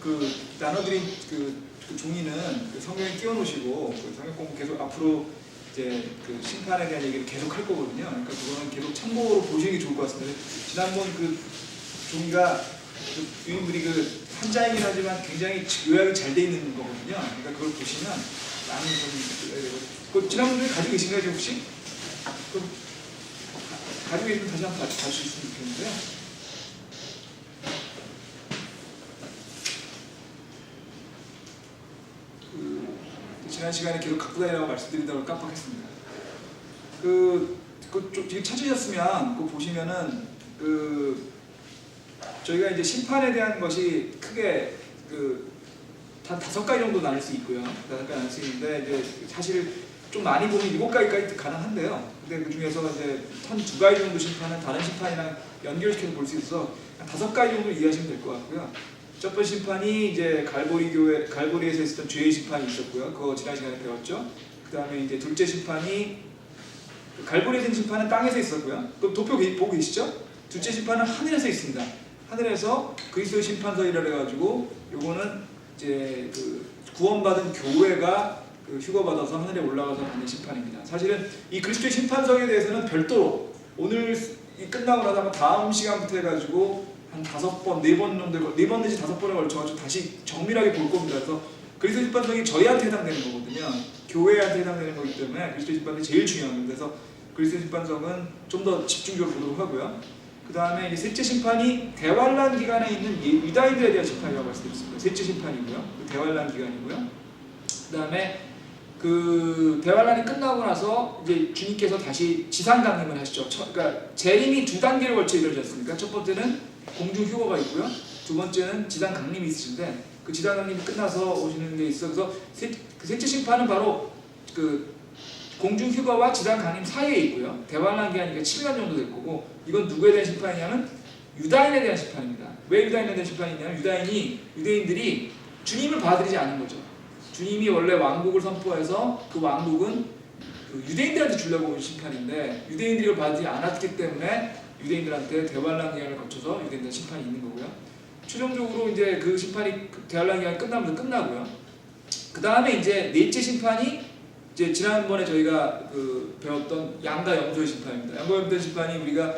그 나눠드린 그 종이는 그 성경에 끼워놓으시고 그 성경 공부 계속 앞으로 이제 그 심판에 대한 얘기를 계속 할 거거든요. 그러니까 그거는 계속 참고로 보시는 게 좋을 것 같습니다. 지난번 그 종이가 그 유인물이 그 한자이긴 하지만 굉장히 요약이 잘 돼 있는 거거든요. 그러니까 그걸 보시면 많이 좀 지난번에 가지고 계신가요, 지금 혹시? 가지고 있는 다시 한번 봐주실 수 있겠는데요. 지난 시간에 계속 갖고 다니라고 말씀드린다고 깜빡했습니다. 지금 찾으셨으면 그거 보시면은 저희가 이제 심판에 대한 것이 크게 한 5가지 정도 나눌 수 있고요. 5가지 나눌 수 있는데 이제 사실 좀 많이 보면 7가지까지 가능한데요. 근데 그 중에서 이제 한 2가지 정도 심판은 다른 심판이랑 연결시켜서 볼 수 있어서 한 5가지 정도 이해하시면 될 것 같고요. 첫 번째 심판이 이제 갈보리에서 있었던 죄의 심판이 있었고요. 그거 지난 시간에 배웠죠. 그 다음에 이제 둘째 심판이 갈보리에서 있는 심판은 땅에서 있었고요. 그럼 도표 보고 계시죠? 둘째 심판은 하늘에서 있습니다. 하늘에서 그리스도의 심판서이라 해가지고 요거는 이제 그 구원받은 교회가 휴거받아서 하늘에 올라가서 받는 심판입니다. 사실은 이 그리스도의 심판서에 대해서는 별도로 오늘 끝나고 나서 다음 시간부터 해가지고 한 5번, 4번 정도, 4번 내지 5번에 걸쳐가지고 다시 정밀하게 볼 겁니다. 그래서 그리스도 심판성이 저희한테 해당되는 거거든요. 교회한테 해당되는 거기 때문에 그리스도 심판성이 제일 중요합니다. 그래서 그리스도 심판성은 좀 더 집중적으로 보도록 하고요. 그 다음에 이제 셋째 심판이 대환란 기간에 있는 유다인들에 대한 심판이라고 말씀드렸습니다. 셋째 심판이고요. 대환란 기간이고요. 그 다음에 대환란이 끝나고 나서 이제 주님께서 다시 지상 강림을 하시죠. 그러니까 재림이 2단계로 걸쳐 이루어지지 않습니까? 첫 번째는 공중 휴거가 있고요. 두 번째는 지상 강림이 있으신데 그 지상 강림이 끝나서 오시는 게 있어서 셋째 심판은 바로 그 공중 휴거와 지상 강림 사이에 있고요. 대환란 기간이니까 7년 정도 될 거고 이건 누구에 대한 심판이냐면 유다인에 대한 심판입니다. 왜 유다인에 대한 심판이냐면 유대인들이 주님을 받아들이지 않은 거죠. 주님이 원래 왕국을 선포해서 그 왕국은 유대인들한테 주려고 온 심판인데 유대인들이 그걸 받지 않았기 때문에 유대인들한테 대환란 기간을 거쳐서 유대인들 심판이 있는 거고요. 최종적으로 이제 그 심판이 대환란 기간이 끝나면 끝나고요. 그 다음에 이제 넷째 심판이 이제 지난번에 저희가 배웠던 양과 염소의 심판입니다. 양과 염소의 심판이 우리가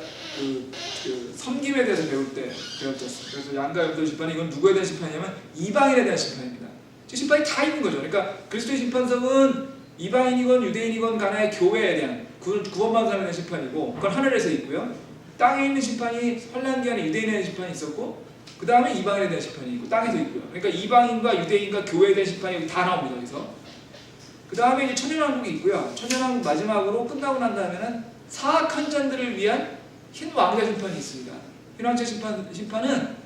섬김에 대해서 배울 때 배웠죠. 그래서 양과 염소의 심판이 이건 누구에 대한 심판이냐면 이방인에 대한 심판입니다. 심판이 다 있는 거죠. 그러니까 그리스도의 심판성은 이방인이건 유대인이건 간에 교회에 대한 구원받은 사람에 대한 심판이고 그건 하늘에서 있고요. 땅에 있는 심판이 환란 기간에 유대인에 대한 심판이 있었고 그 다음에 이방인에 대한 심판이 있고 땅에서 있고요. 그러니까 이방인과 유대인과 교회에 대한 심판이 여기 다 나옵니다. 여기서 그 다음에 이제 천년왕국이 있고요. 천년왕국 마지막으로 끝나고 난 다음에는 사악한 자들을 위한 흰 왕자 심판이 있습니다. 흰 왕자 심판은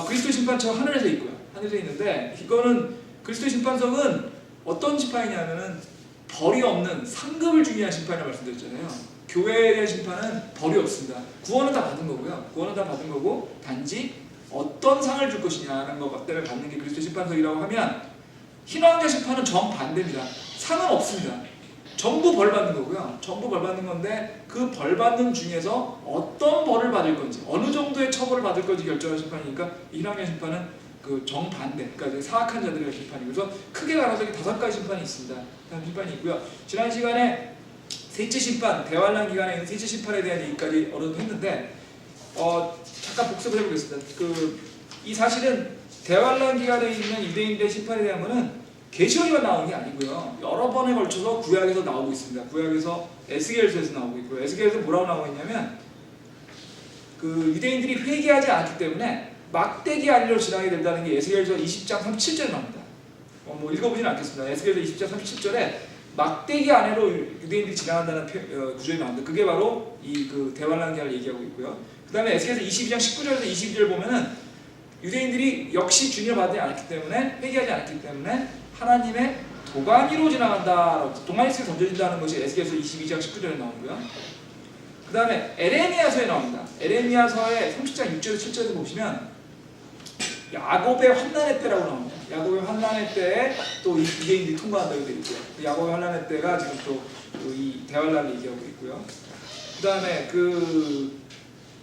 그리스도의 심판처럼 하늘에서 있고요. 하늘에 있는데 이거는 그리스도의 심판성은 어떤 심판이냐면은 벌이 없는 상급을 중요한 심판이라고 말씀드렸잖아요. 교회에 대한 심판은 벌이 없습니다. 구원은 다 받은 거고요. 구원은 다 받은 거고 단지 어떤 상을 줄 것이냐는 것 때문에 받는 게 그리스도의 심판성이라고 하면 흰왕자 심판은 정반대입니다. 상은 없습니다. 전부 벌 받는 거고요. 전부 벌 받는 건데 그 벌 받는 중에서 어떤 벌을 받을 건지 어느 정도의 처벌을 받을 건지 결정하는 심판이니까 흰왕자 심판은 정반대, 그러니까 사악한 자들의 심판이고 그래서 크게 나눠서 5가지 심판이 있습니다. 다른 심판이 있고요. 지난 시간에 셋째 심판, 대환란 기간에 있는 셋째 심판에 대한 얘기까지 어느 정도 했는데 잠깐 복습을 해보겠습니다. 이 사실은 대환란 기간에 있는 유대인들의 심판에 대한 것은 계시록에만 나오는 게 아니고요. 여러 번에 걸쳐서 구약에서 나오고 있습니다. 구약에서 에스겔서에서 나오고 있고요. 에스겔에서 뭐라고 나오고 있냐면 유대인들이 회개하지 않았기 때문에 막대기 아래로 지나게 된다는 게 에스겔서 20장 37절에 나옵니다. 읽어보지는 않겠습니다. 에스겔서 20장 37절에 막대기 안으로 유대인들이 지나간다는 구절이 나옵니다. 그게 바로 대환란 기간을 얘기하고 있고요. 그 다음에 에스겔서 22장 19절에서 22절 보면은 유대인들이 역시 주님을 받지 않았기 때문에 회개하지 않았기 때문에 하나님의 도가니로 지나간다. 도가니 속에 던져진다는 것이 에스겔서 22장 19절에 나오고요. 그 다음에 에레미야서에 나옵니다. 에레미야서의 30장 6절에서 7절에서 보시면 야곱의 환난의 때라고 나옵니다. 야곱의 환난의 때에 또 유대인들이 통과한다고 되어 있고요. 야곱의 환난의 때가 지금 또 이 대환란을 얘기하고 있고요. 그 다음에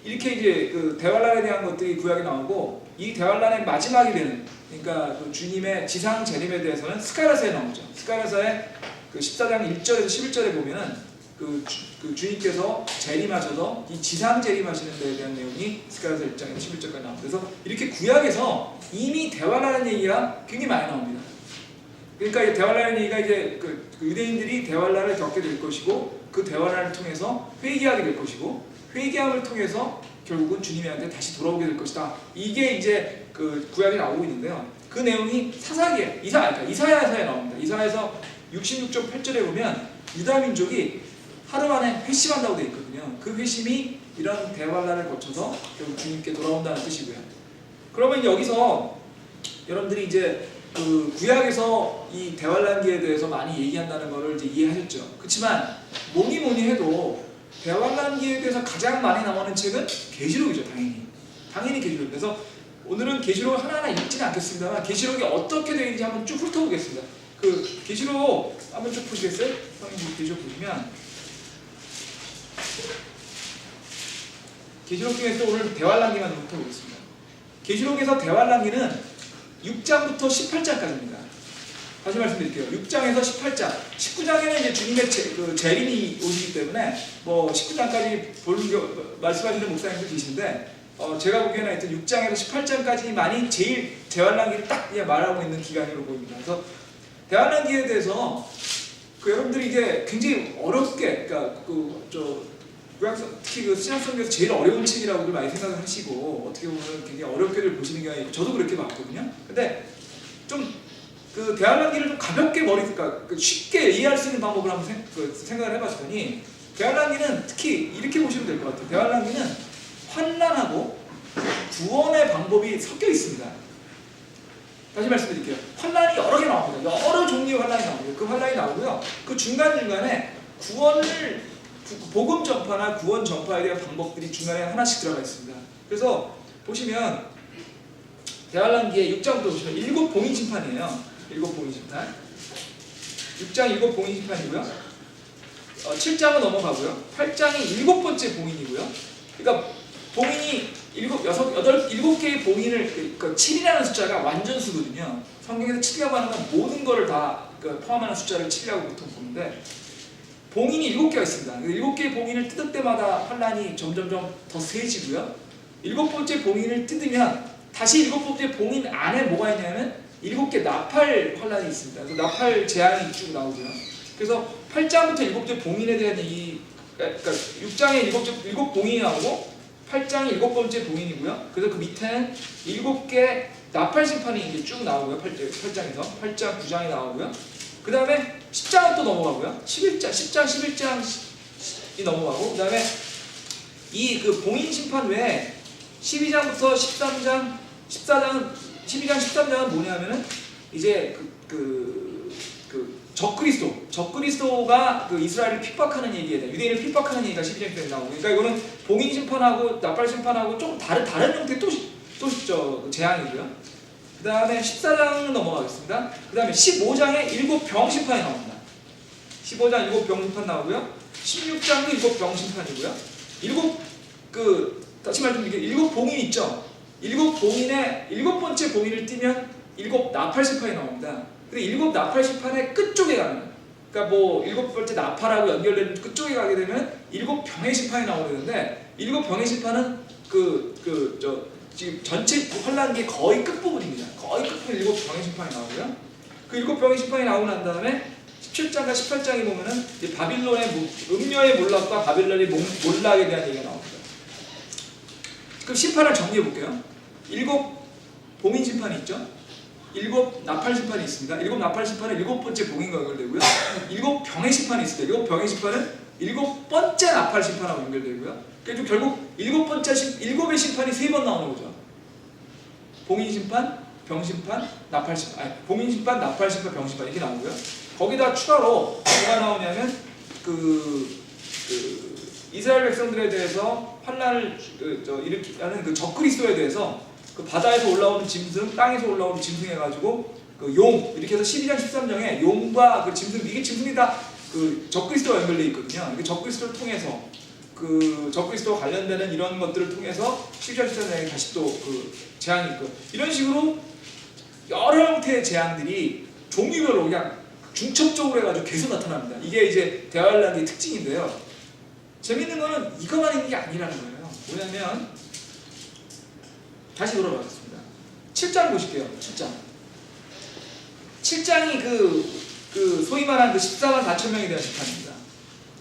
이렇게 이제 대환란에 대한 것들이 구약에 나오고 이 대환란의 마지막이 되는 그러니까 그 주님의 지상 재림에 대해서는 스가랴서에 나오죠. 스가랴서의 그 14장 1절에서 11절에 보면은 그 주님께서 재림하셔서 이 지상 재림하시는 데에 대한 내용이 스가랴서 1장에서 11절까지 나옵니다. 그래서 이렇게 구약에서 이미 대환란의 얘기가 굉장히 많이 나옵니다. 그러니까 이 대환란의 얘기가 이제 그 유대인들이 대환란을 겪게 될 것이고 그 대환란을 통해서 회개하게 될 것이고 회개함을 통해서 결국은 주님한테 다시 돌아오게 될 것이다. 이게 이제 그 구약에 나오고 있는데요. 그 내용이 사사기에 이사야서에 나옵니다. 이사야서 66장 8절에 보면 유다 민족이 하루 만에 회심한다고 되어 있거든요. 그 회심이 이런 대환란을 거쳐서 결국 주님께 돌아온다는 뜻이고요. 그러면 여기서 여러분들이 이제 그 구약에서 이 대환란기에 대해서 많이 얘기한다는 것을 이제 이해하셨죠. 그렇지만 뭐니 해도 대환란기에 대해서 가장 많이 나오는 책은 계시록이죠. 당연히 계시록. 그래서 오늘은 계시록을 하나하나 읽지는 않겠습니다만 계시록이 어떻게 되어 있는지 한번 쭉 훑어보겠습니다. 그 계시록 한번 쭉 보시겠어요? 선생님 계시록 보시면 계시록 중에서 오늘 대환란기만 훑어보겠습니다. 계시록에서 대환란기는 6장부터 18장까지입니다. 다시 말씀드릴게요. 6장에서 18장, 19장에는 이제 주님의 재림이 오시기 때문에 뭐 19장까지 말씀하시는 목사님도 계신데 제가 보기에는 하여튼 6장에서 18장까지만이 제일 대환란기를 딱 말하고 있는 기간으로 보입니다. 그래서 대환란기에 대해서 여러분들이 이게 굉장히 어렵게, 그러니까 특히 그 신약성경에서 제일 어려운 책이라고들 많이 생각을 하시고 어떻게 보면 굉장히 어렵게들 보시는 경향이 있고 저도 그렇게 봤거든요. 근데 좀 그 대환란기를 좀 가볍게 그러니까 쉽게 이해할 수 있는 방법을 한번 생각을 해봤더니 대환란기는 특히 이렇게 보시면 될 것 같아요. 대환란기는 환난하고 구원의 방법이 섞여 있습니다. 다시 말씀드릴게요. 환난이 여러 개 나옵니다. 여러 종류의 환난이 나오고요. 그 환난이 나오고요. 그 중간중간에 복음 전파나 구원 전파에 대한 방법들이 중간에 하나씩 들어가 있습니다. 그래서 보시면 대환란기의 6장부터 보시면 7 봉인 심판이에요. 7 봉인 심판. 6장 7 봉인 심판이고요. 7장은 넘어가고요. 8장이 7번째 봉인이고요. 그러니까 봉인이 7개의 봉인을, 그러니까 7이라는 숫자가 완전수거든요. 성경에서 7이라고 하는 건 모든 것을 다 포함하는 숫자를 7이라고 보통 보는데 봉인이 7개가 있습니다. 7개의 봉인을 뜯을 때마다 환란이 점점점 더 세지고요. 7번째 봉인을 뜯으면 다시 7번째 봉인 안에 뭐가 있냐면 7개 나팔 환란이 있습니다. 그래서 나팔 재앙이 쭉 나오고요. 그래서 8장부터 7번째 봉인에 대한 그러니까 6장에 7 봉인이 나오고 8장이 7번째 봉인이고요. 그래서 그 밑에는 7개 나팔 심판이 이제 쭉 나오고요. 8장에서 8장, 9장이 나오고요. 그 다음에 10장은 또 넘어가고요. 10장, 11장이 넘어가고, 그 다음에 이 그 봉인 심판 외에 12장부터 13장, 14장은 12장, 13장은 뭐냐면은 이제 적그리스도가 그 이스라엘을 핍박하는 얘기에 대해 유대인을 핍박하는 얘기가 12장에 나오고, 그러니까 이거는 봉인 심판하고 나팔 심판하고 좀 다른 형태의 또 재앙이고요. 그 다음에 14장은 넘어가겠습니다. 그 다음에 15장에 7병 심판이 나옵니다. 15장 7병 심판 나오고요. 16장도 7병 심판이고요. 다시 말씀드릴게요. 7 봉인 있죠? 7 봉인에 7번째 봉인을 띄면 7 나팔 심판이 나옵니다. 근데 7 나팔 심판의 끝쪽에 가면, 그러니까 뭐 7번째 나팔하고 연결되는 끝쪽에 가게 되면 7병의 심판이 나오는데 7병의 심판은 지금 전체 환란기의 거의 끝부분입니다. 거의 끝부분 7병의 심판이 나오고요. 그 7병의 심판이 나오고 난 다음에 17장과 18장에 보면은 이제 바빌론의 음녀의 몰락과 바빌론의 몰락에 대한 얘기가 나옵니다. 그럼 심판을 정리해 볼게요. 7 봉인 심판이 있죠. 7 나팔 심판이 있습니다. 7 나팔 심판은 7번째 봉인과 연결되고요. 7 병의 심판이 있습니다. 7 병의 심판은 7번째 나팔 심판하고 연결되고요. 그래서 결국 7의 심판이 3번 나오는 거죠. 봉인 심판, 병 심판, 나팔 심판, 봉인 심판, 나팔 심판, 병 심판 이렇게 나오고요. 거기다 추가로 뭐가 나오냐면 이스라엘 백성들에 대해서 환란을 일으키는 그 적그리스도에 대해서 그 바다에서 올라오는 짐승, 땅에서 올라오는 짐승 해가지고 그 용 이렇게 해서 12장 13장에 용과 그 짐승, 이게 짐승이 다 그 적그리스도와 연결되어 있거든요. 이게 적그리스도를 통해서 그 적그리스도와 관련되는 이런 것들을 통해서 12장 13장에 다시 또 그 재앙이 있고, 이런 식으로 형태의 재앙들이 종류별로 그냥 중첩적으로 해가지고 계속 나타납니다. 이게 이제 대환란기의 특징인데요. 재밌는 거는 이것만 있는 게 아니라는 거예요. 뭐냐면 다시 돌아가겠습니다. 7장 보실게요. 7장이 그 소위 말하는 그 14만 4천 명에 대한 심판입니다.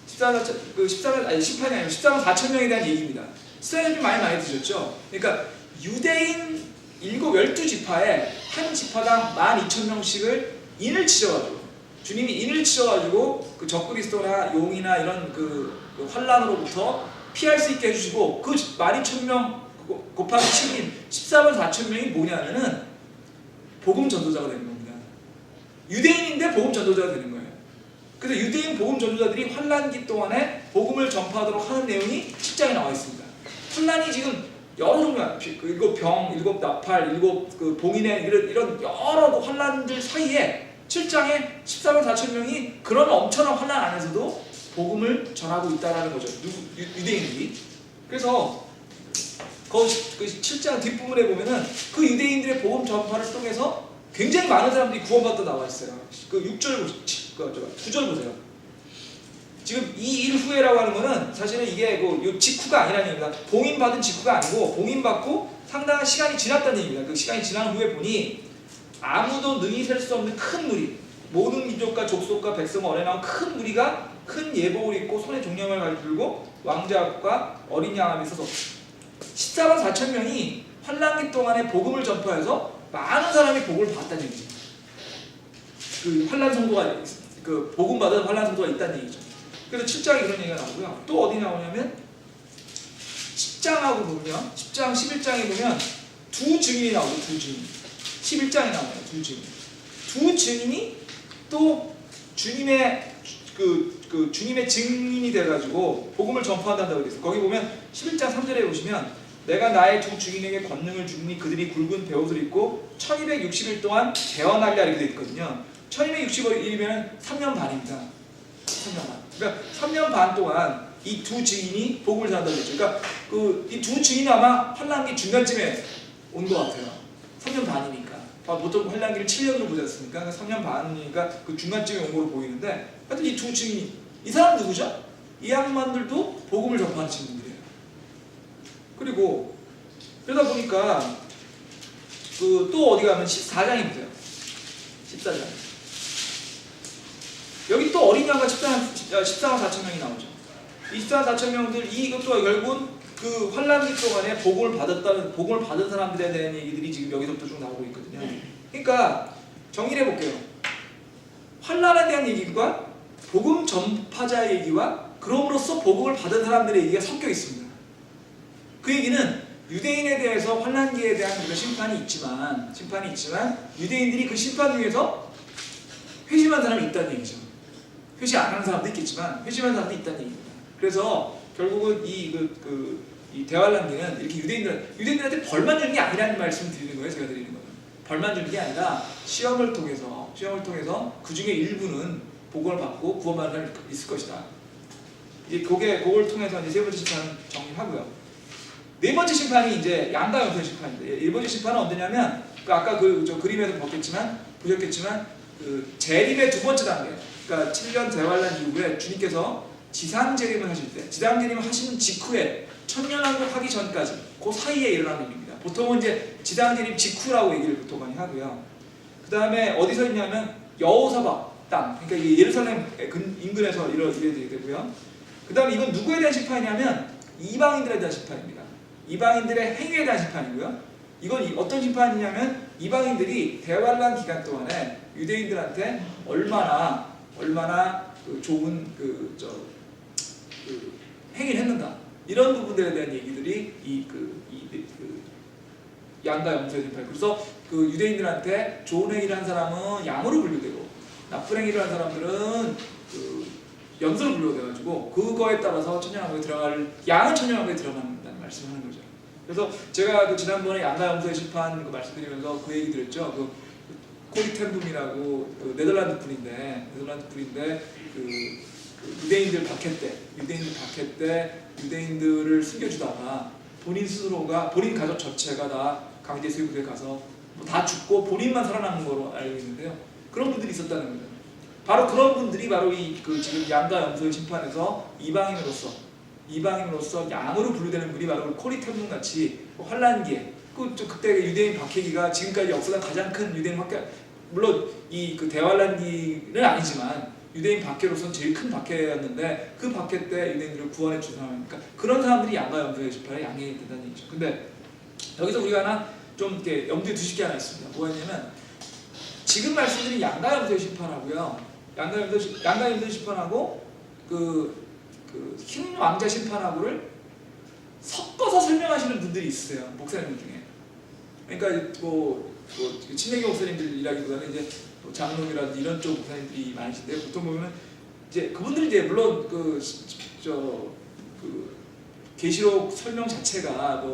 14만 아니고 14만 4천 명에 대한 얘기입니다. 시간이 좀 많이 드셨죠? 그러니까 유대인 12지파에 한 지파당 12,000명씩을 인을 치셔가지고 주님이 인을 치셔가지고 그 적그리스도나 용이나 이런 그 환란으로부터 피할 수 있게 해주시고 그 12,000명 곱하기 7인 14만 4천 명이 뭐냐면은 복음 전도자가 되는 겁니다. 유대인인데 복음 전도자가 되는 거예요. 그래서 유대인 복음 전도자들이 환란기 동안에 복음을 전파하도록 하는 내용이 7장에 나와 있습니다. 환란이 지금 여러 종류야. 일곱 병, 일곱 나팔, 일곱 그 봉인의 이런 여러 그 환란들 사이에 7장에 14만 4천 명이 그런 엄청난 환란 안에서도 복음을 전하고 있다는 거죠. 유대인들이. 그래서 그 7장 뒷부분에 보면은 그 유대인들의 복음 전파를 통해서 굉장히 많은 사람들이 구원받다 나와 있어요. 그 6절 보세요. 9절 보세요. 지금 이 일 후에라고 하는 거는 사실은 이게 요 직후가 아니라는 얘기입니다. 봉인받은 직후가 아니고 봉인받고 상당한 시간이 지났다는 얘기입니다. 그 시간이 지난 후에 보니 아무도 능히 셀 수 없는 큰 무리, 모든 민족과 족속과 백성과 어뢰 나온 큰 무리가 큰 예복을 입고 손에 종려을 들고 왕자과 어린 양 앞에 서서 14만 4천 명이 환란기 동안에 복음을 전파해서 많은 사람이 복음을 받았다는 얘기죠. 그 환란 성도가 그 복음 받은 환란 성도가 있다는 얘기죠. 그래서 7장에 그런 얘기가 나오고요. 또 어디 나오냐면 10장하고 보면 10장 11장에 보면 두 증인이 나오죠. 두 증인. 11장에 나와요. 두 증인. 두 증인이 또 주님의 주님의 증인이 돼가지고 복음을 전파한다고 되어 있어요. 거기 보면 11장 3절에 보시면 내가 나의 두 증인에게 권능을 주니 그들이 굵은 베옷을 입고 1260일 동안 대언하리라 이렇게 되어 있거든요. 1260일이면 3년 반입니다. 3년 반. 그러니까 3년 반 동안 이 두 증인이 복음을 전한다고 했죠. 그러니까 이 두 증인은 아마 환란기 중간쯤에 온 것 같아요. 3년 반이니까. 보통 환란기를 7년으로 보지 않습니까? 3년 반이니까 그 중간쯤에 온 걸로 보이는데 하여튼 이 두 증인이 이 사람 누구죠? 이 양반들도 복음을 전파하는 친구들이에요. 그리고 그러다 보니까 또 어디 가면 14장이 보세요. 14장. 여기 또 어린 양과 14만 4천 명이 나오죠. 14만 4천 명들 이것도 결국은 그 환란기 동안에 복음을 받은 사람들에 대한 얘기들이 지금 여기서부터 쭉 나오고 있거든요. 그러니까 정리해 볼게요. 환란에 대한 얘기과 복음 전파자의 얘기와 그럼으로써 복음을 받은 사람들의 얘기가 섞여 있습니다. 그 얘기는 유대인에 대해서 환란기에 대한 그런 심판이 있지만 유대인들이 그 심판 중에서 회심한 사람이 있다는 얘기죠. 회심 안 하는 사람도 있겠지만 회심한 사람도 있다는 얘기입니다. 그래서 결국은 이 대환란기는 이렇게 유대인들한테 벌만 주는 게 아니라는 말씀을 드리는 거예요. 제가 드리는 거는 벌만 주는 게 아니라 시험을 통해서 그 중에 일부는 복음을 받고 구원받는 사람이 있을 것이다. 이제 그걸 통해서 이제 세 번째 심판을 정리하고요. 네 번째 심판이 이제 양가 영생 심판인데, 네 번째 심판은 언제냐면 아까 저 그림에서 보셨겠지만 그 재림의 두 번째 단계, 그러니까 7년 대환란 이후에 주님께서 지상 재림을 하실 때, 지상 재림을 하시는 직후에 천년왕국 하기 전까지 그 사이에 일어나는 일입니다. 보통은 이제 지상 재림 직후라고 얘기를 보통 많이 하고요. 그 다음에 어디서 있냐면 여호사박 땅, 그러니까 예루살렘 인근에서 이루어지게 되고요. 그 다음에 이건 누구에 대한 심판이냐면 이방인들에 대한 심판입니다. 이방인들의 행위에 대한 심판이고요. 이건 어떤 심판이냐면 이방인들이 대환란 기간 동안에 유대인들한테 얼마나 좋은 행위를 했는가, 이런 부분들에 대한 얘기들이 양가 염소의 심판. 그래서 그 유대인들한테 좋은 행위를 한 사람은 양으로 분류되고 나쁜 행위를 한 사람들은 염소로 분류돼가지고 그거에 따라서 천년왕국에 양은 천년왕국에 들어간다는 말씀을 하는 거죠. 그래서 제가 지난번에 양가 염소의 심판 말씀드리면서 그 얘기 드렸죠. 코리 텐붐이라고 네덜란드 분인데 유대인들 박해 때 유대인들을 숨겨주다가 본인 가족 전체가 다 강제 수용소에 가서 다 죽고 본인만 살아남은 거로 알고 있는데요. 그런 분들이 있었다는 거죠. 바로 그런 분들이 바로 지금 양과 염소의 심판에서 이방인으로서 양으로 분류되는 분이 바로 코리 템문 같이 환란기에 그때 유대인 박해기가 지금까지 역사상 가장 큰 유대인 박해, 물론 그 대환란기는 아니지만 유대인 박해로서는 제일 큰 박해였는데 그 박해 때 유대인들을 구원해 준 사람이니까 그런 사람들이 양과 염소의 심판에 양이 된다는 얘기죠. 근데 여기서 우리가 하나 좀 이렇게 염두에 두실 게 하나 있습니다. 뭐냐면 지금 말씀드린 양과 염소의 심판하고요, 양과 염소의 심판하고 흰 왕자 심판하고를 섞어서 설명하시는 분들이 있으세요, 목사님 중에. 그러니까 친내교 목사님들이라기보다는 이제 장로이라든지 이런 쪽 목사님들이 많으신데, 보통 보면은 이제 그분들은 이제 물론 계시록 설명 자체가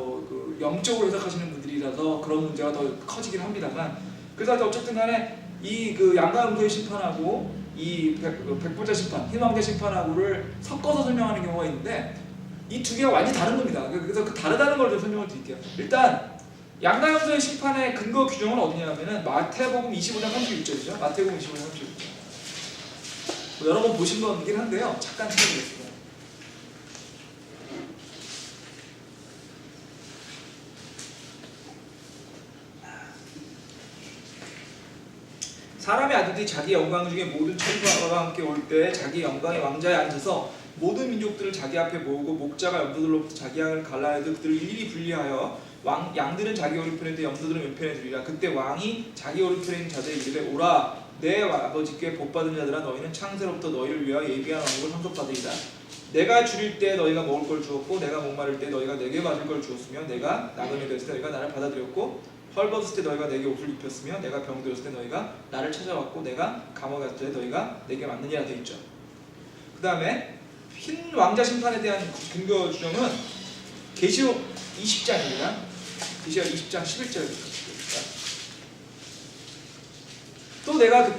영적으로 해석하시는 분들이라서 그런 문제가 더 커지긴 합니다만, 그래서 어쨌든 간에 양과 염소의 심판하고 백보자 심판, 흰왕자 심판하고를 섞어서 설명하는 경우가 있는데 이 두 개가 완전히 다른 겁니다. 그래서 다르다는 걸 좀 설명을 드릴게요. 일단 양과 염소의 심판의 근거 규정은 어디냐면은 마태복음 25장 36절이죠. 마태복음 25장 36절. 여러 번 보신 거긴 한데요. 잠깐 찾아보겠습니다. 사람의 아들들이 자기 영광 중에 모든 천사와 함께 올 때 자기 영광의 왕자에 앉아서 모든 민족들을 자기 앞에 모으고 목자가 염소들로부터 자기 양을 갈라내도 그들을 일일이 분리하여 양들은 자기 오른편에 있되 염소들은 왼편에 두리라. 그때 왕이 자기 오른편에 있는 자들에게 이르되 오라 내 아버지께 복받은 자들아, 너희는 창세로부터 너희를 위하여 예비한 왕국을 상속받으리라. 내가 줄일 때 너희가 먹을 걸 주었고 내가 목마를 때 너희가 내게 마실 걸 주었으며 내가 나그네 되었을 때 너희가 나를 받아들였고 헐벗을 때 너희가 내게 옷을 입혔으며 내가 병들었을 때 너희가 나를 찾아왔고 내가 감옥에 갔을 때 너희가 내게 맞느니라 되어 있죠. 그 다음에 흰 왕자 심판에 대한 근거 주정은 계시록 20장입니다. 계시록 20장 11절입니다. 또 내가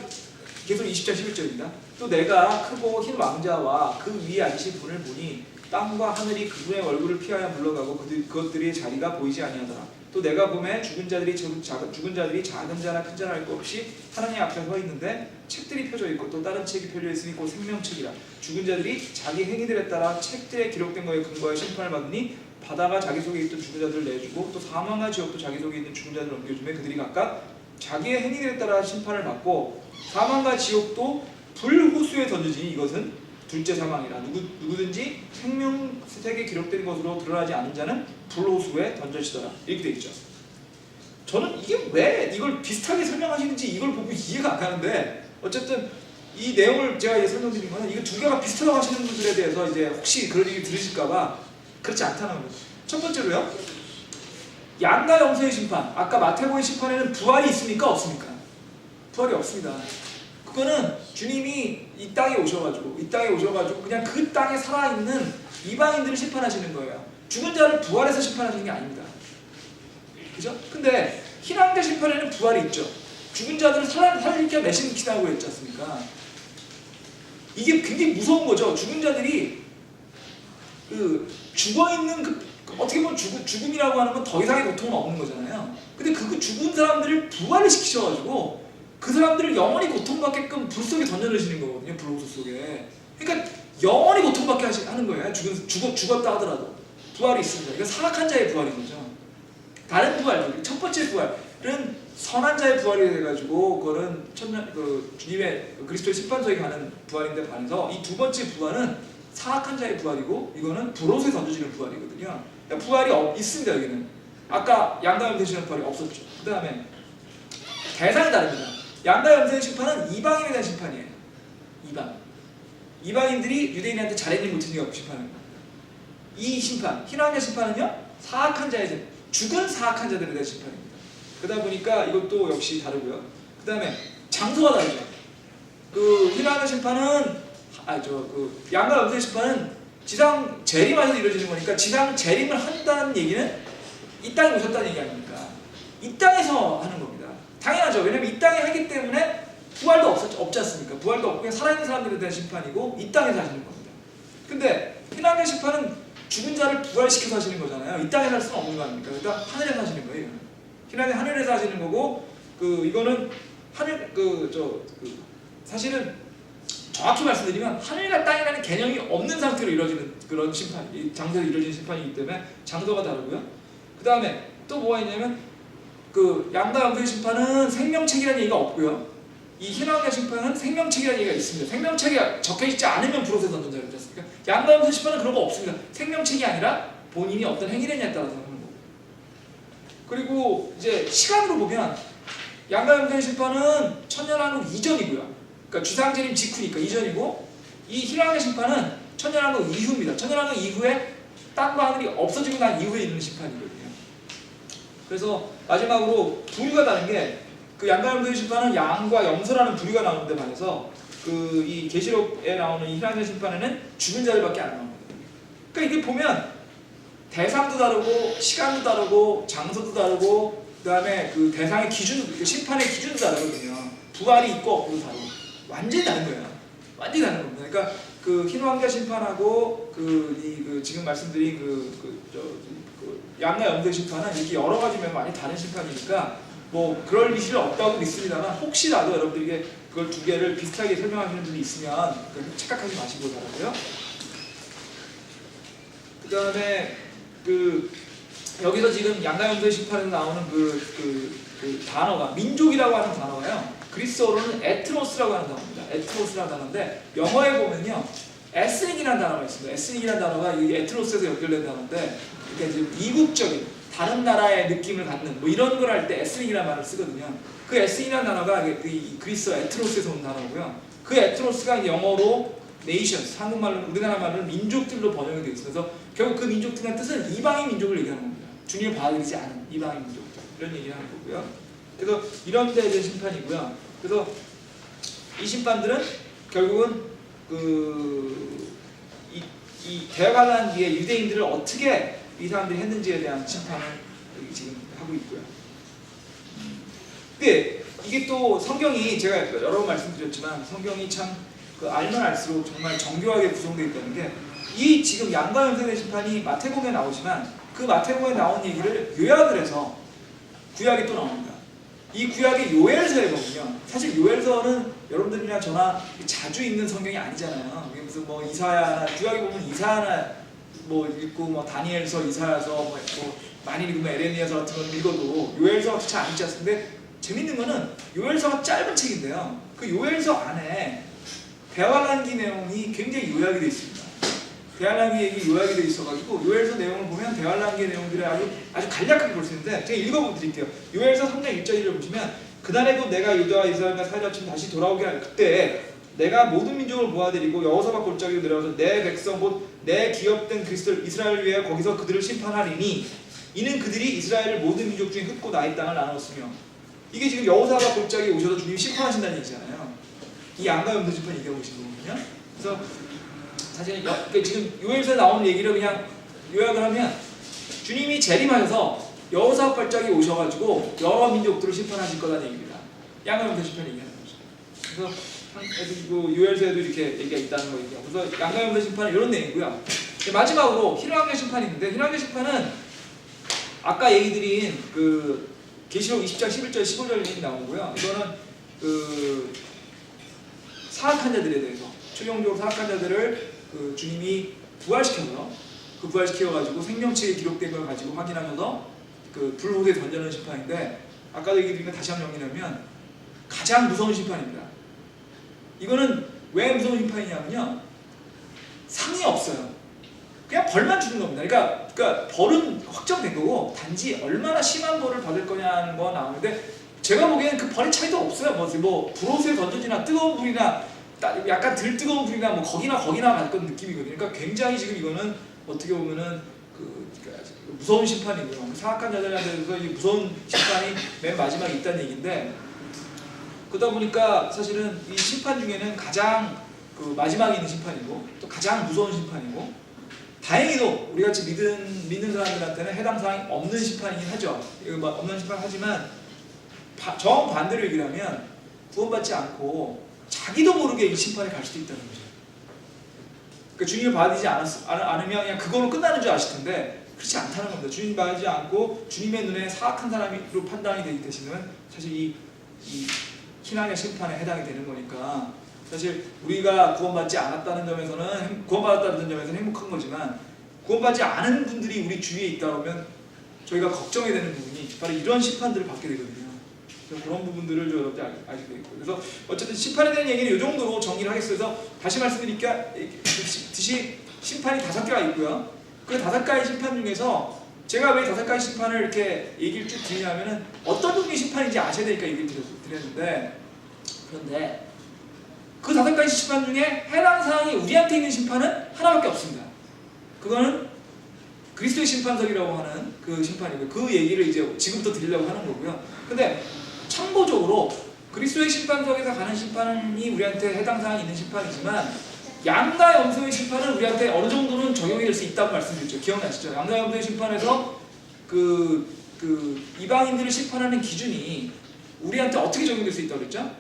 계속 20장 11절입니다. 또 내가 크고 흰 왕자와 그 위에 앉으신 분을 보니 땅과 하늘이 그분의 얼굴을 피하여 물러가고 그것들의 자리가 보이지 아니하더라. 또 내가 보매 죽은 자들이 작은 자나 큰 자나 할 것 없이 하나님 앞에 서 있는데 책들이 펴져 있고 또 다른 책이 펴져 있으니 곧 생명책이라. 죽은 자들이 자기 행위들에 따라 책들에 기록된 것에 근거하여 심판을 받으니 바다가 자기 속에 있던 죽은 자들을 내주고 또 사망과 지옥도 자기 속에 있는 죽은 자들을 옮겨주매 그들이 각각 자기의 행위들에 따라 심판을 받고 사망과 지옥도 불호수에 던져지니 이것은 둘째 사망이라. 누구든지 생명책에 기록된 것으로 드러나지 않은 자는 불호수에 던져지더라. 이렇게 되어 있죠. 저는 이게 왜 이걸 비슷하게 설명하시는지 이걸 보고 이해가 안 가는데, 어쨌든 이 내용을 제가 설명드린 거는 이거 두 개가 비슷하다고 하시는 분들에 대해서 이제 혹시 그런 얘기 들으실까봐 그렇지 않다는 거죠. 첫 번째로요, 양과 염소의 심판, 아까 마태복음의 심판에는 부활이 있습니까? 없습니까? 부활이 없습니다. 그거는 주님이 이 땅에 오셔가지고 그냥 그 땅에 살아있는 이방인들을 심판하시는 거예요. 죽은 자를 부활해서 심판하시는 게 아닙니다. 그죠? 근데 흰왕자 심판에는 부활이 있죠. 죽은 자들을 살리켜 내신다고 했지 않습니까? 이게 굉장히 무서운 거죠. 죽은 자들이 죽어있는 어떻게 보면 죽음이라고 하는 건 더 이상의 고통은 없는 거잖아요. 근데 그 죽은 사람들을 부활을 시키셔가지고 그 사람들을 영원히 고통받게끔 불 속에 던져넣으시는 거거든요. 불호수 속에. 그러니까 영원히 고통받게 하는 거예요. 죽었다 하더라도. 부활이 있습니다. 이거 사악한 자의 부활인 거죠. 다른 부활, 첫 번째 부활은 선한 자의 부활이 돼가지고 그거는 주님의 그리스도의 심판소에 가는 부활인데 반해서 이 두 번째 부활은 사악한 자의 부활이고 이거는 불호수에 던져지는 부활이거든요. 그러니까 부활이 있습니다. 여기는. 아까 양과 염소의 되시는 부활이 없었죠. 그 다음에 대상이 다릅니다. 양과 염소의 심판은 이방인에 대한 심판이에요. 이방인들이 유대인한테 잘했니 못했니 갖고 심판하는 거예요. 이 심판, 흰왕자 심판은요, 사악한 자의 죽은 사악한 자들에 대한 심판입니다. 그러다 보니까 이것도 역시 다르고요. 그 다음에 장소가 다르죠. 흰왕자 심판은 양과 염소의 심판은 지상 재림하셔서 이루어지는 거니까 지상 재림을 한다는 얘기는 이 땅에 오셨다는 얘기 아닙니까? 이 땅에서 하는 겁니다. 당연하죠. 왜냐면 이 땅에 하기 때문에 부활도 없지 않습니까? 부활도 없고 그냥 살아있는 사람들에 대한 심판이고 이 땅에서 하시는 겁니다. 근데 흰왕자 심판은 죽은 자를 부활시켜서 하시는 거잖아요. 이 땅에서 할 수는 없는 거 아닙니까? 그러니까 하늘에서 하시는 거예요. 흰왕자 하늘에서 하시는 거고 이거는 하늘 사실은 정확히 말씀드리면 하늘과 땅이라는 개념이 없는 상태로 이루어지는 그런 심판, 장소에서 이루어지는 심판이기 때문에 장소가 다르고요. 그 다음에 또 뭐가 있냐면 양과 염소의 심판은 생명책이라는 얘기가 없고요. 이 희망의 심판은 생명책이라는 얘기가 있습니다. 생명책이 적혀있지 않으면 불옷에 던전자 그러지 않습니까? 양과 염소의 심판은 그런 거 없습니다. 생명책이 아니라 본인이 어떤 행위를 했냐에 따라서 하는 거고. 그리고 이제 시간으로 보면 양과 염소의 심판은 천년왕국 이전이고요. 그러니까 주상제님 직후니까 이전이고, 이 희망의 심판은 천년왕국 이후입니다. 천년왕국 이후에 땅과 하늘이 없어지고 난 이후에 있는 심판이거든요. 그래서 마지막으로 부류가 다른 게 양과 염소의 심판은 양과 염소라는 부류가 나오는데 반해서 이 계시록에 나오는 이 희망의 심판에는 죽은 자들밖에 안 나옵니다. 그러니까 이게 보면 대상도 다르고 시간도 다르고 장소도 다르고 그다음에 대상의 기준도 심판의 기준도 다르거든요. 부활이 있고 없고도 다르고 완전히 다른 거예요. 완전히 다른 겁니다. 그러니까 흰 왕자 심판하고 지금 말씀드린 양과 염소의 심판은 이렇게 여러 가지面 많이 다른 심판이니까 뭐 그럴 일이 없다고 믿습니다만 혹시라도 여러분들에게 그걸 두 개를 비슷하게 설명하시는 분이 있으면 착각하지 마시고 바라고요. 그 다음에 여기서 지금 양과 염소의 심판에서 나오는 단어가 민족이라고 하는 단어가요. 그리스어로는 에트노스라고 하는 단어입니다. 에트노스라는 단어인데 영어에 보면요 에스닉이라는 단어가 있습니다. 에스닉이라는 단어가 이 에트노스에서 연결된 단어인데 그러니까 이제 이국적인 다른 나라의 느낌을 갖는 뭐 이런 걸 할 때 에스닉이라는 말을 쓰거든요. 그 에스닉이라는 단어가 그리스어 에트노스에서 온 단어고요. 그 에트노스가 영어로 네이션스, 한국말로 우리나라 말로 민족들로 번역이 되어 있어서 결국 그 민족들의 뜻은 이방인 민족을 얘기하는 겁니다. 주님을 받아들이지 않은 이방인 민족들 이런 얘기를 하는 거고요. 그래서 이런 데에 대한 심판이고요. 그래서 이 심판들은 결국은 이 대화가 뒤에 유대인들을 어떻게 이 사람들이 했는지에 대한 심판을 지금 하고 있고요. 근데 이게 또 성경이 제가 여러 번 말씀드렸지만 성경이 참 알면 알수록 정말 정교하게 구성되어 있다는 게 이 지금 양과 염소의 심판이 마태복음에 나오지만 그 마태복음에 나온 얘기를 요약을 해서 구약에 또 나옵니다. 이 구약의 요엘서에 보면요. 사실 요엘서는 여러분들이나 저나 자주 읽는 성경이 아니잖아요. 무슨 뭐 이사야나 구약에 보면 이사야나 뭐 읽고 뭐 다니엘서, 이사야서 뭐 많이 읽으면 에레미야서 같은 걸 읽어도 요엘서가 잘 안 읽지 않습니까? 근데 재밌는 거는 요엘서가 짧은 책인데요. 그 요엘서 안에 대화란기 내용이 굉장히 요약이 되어 있습니다. 대화란기 얘기 요약이 되어 있어가지고 요엘서 내용을 보면 대화란기 내용들을 아주 간략하게 볼 수 있는데 제가 읽어드릴게요. 요엘서 3장 1절을 보시면 그날에도 내가 유다와 이스라엘과 살려친 다시 돌아오게 할 그때 내가 모든 민족을 모아들이고 여호사밧 골짜기로 내려와서 내 백성 곧 내 기업된 그리스도를 이스라엘을 위하여 거기서 그들을 심판하리니 이는 그들이 이스라엘을 모든 민족 중에 흩고 나의 땅을 나눴으며 이게 지금 여호사밧 골짜기에 오셔서 주님이 심판하신다는 얘기잖아요. 이 양과 염소 심판 얘기하고 계신 거거든요. 그래서 사실 지금 요엘서에 나오는 얘기를 그냥 요약을 하면 주님이 재림하셔서 여호사밧 골짜기에 오셔가지고 여러 민족들을 심판하실 거라는 얘기입니다. 양과 염소 심판 얘기하는 거죠. 그래서 요엘서에도 이렇게 얘기가 있다는 거 얘기하고 그래서 양과 염소 심판은 이런 내용이고요. 마지막으로 흰왕의 심판이 있는데 흰왕의 심판은 아까 얘기 드린 계시록 20장 11절 15절 얘기 나오고요. 이거는 사악한 자들에 대해서 최종적으로 사악한 자들을 주님이 부활시켜서 부활시켜가지고 생명체에 기록된 걸 가지고 확인하면서 불호에 던져놓은 심판인데 아까도 얘기 드린 거 다시 한번 정리하면 가장 무서운 심판입니다. 이거는 왜 무서운 심판이냐면요 상이 없어요. 그냥 벌만 주는 겁니다. 그러니까 벌은 확정된 거고 단지 얼마나 심한 벌을 받을 거냐는 거 나오는데 제가 보기에는 그 벌의 차이도 없어요. 뭐 불옷에 던져지나 뜨거운 불이나 약간 덜 뜨거운 불이나 뭐 거기나 받을 건 느낌이거든요. 그러니까 굉장히 지금 이거는 어떻게 보면은 무서운 심판이고요. 사악한 자들에 대해서 이 무서운 심판이 맨 마지막에 있다는 얘기인데 그러다 보니까 사실은 이 심판 중에는 가장 마지막에 있는 심판이고 또 가장 무서운 심판이고 다행히도 우리같이 믿는 사람들한테는 해당 사항이 없는 심판이긴 하죠. 없는 심판 하지만 정반대로 얘기를 하면 구원받지 않고 자기도 모르게 이 심판에 갈 수도 있다는 거죠. 그러니까 주님을 받지 않으면 그냥 그걸로 끝나는 줄 아실 텐데 그렇지 않다는 겁니다. 주님 받지 않고 주님의 눈에 사악한 사람으로 판단이 되기 때문에 사실 이 이 신앙의 심판에 해당이 되는 거니까 사실 우리가 구원받지 않았다는 점에서는 구원받았다는 점에서는 행복한 거지만 구원받지 않은 분들이 우리 주위에 있다 보면 저희가 걱정이 되는 부분이 바로 이런 심판들을 받게 되거든요. 그런 부분들을 여러분들 아시게 되고 그래서 어쨌든 심판에 대한 얘기는 이 정도로 정리를 하겠습니다. 그래서 다시 말씀드리듯이 심판이 5개가 있고요. 그 5가지 심판 중에서 제가 왜 5가지 심판을 이렇게 얘기를 쭉 드리냐면은 어떤 종류의 심판인지 아셔야 되니까 얘기를 드렸는데 그런데 그 5가지 심판 중에 해당 사항이 우리한테 있는 심판은 하나밖에 없습니다. 그거는 그리스도의 심판석이라고 하는 그 심판이고 그 얘기를 이제 지금부터 드리려고 하는 거고요. 근데 참고적으로 그리스도의 심판석에서 가는 심판이 우리한테 해당 사항이 있는 심판이지만 양과 염소의 심판은 우리한테 어느 정도는 적용이 될 수 있다고 말씀드렸죠. 기억나시죠? 양과 염소의 심판에서 그 이방인들을 심판하는 기준이 우리한테 어떻게 적용될 수 있다고 그랬죠?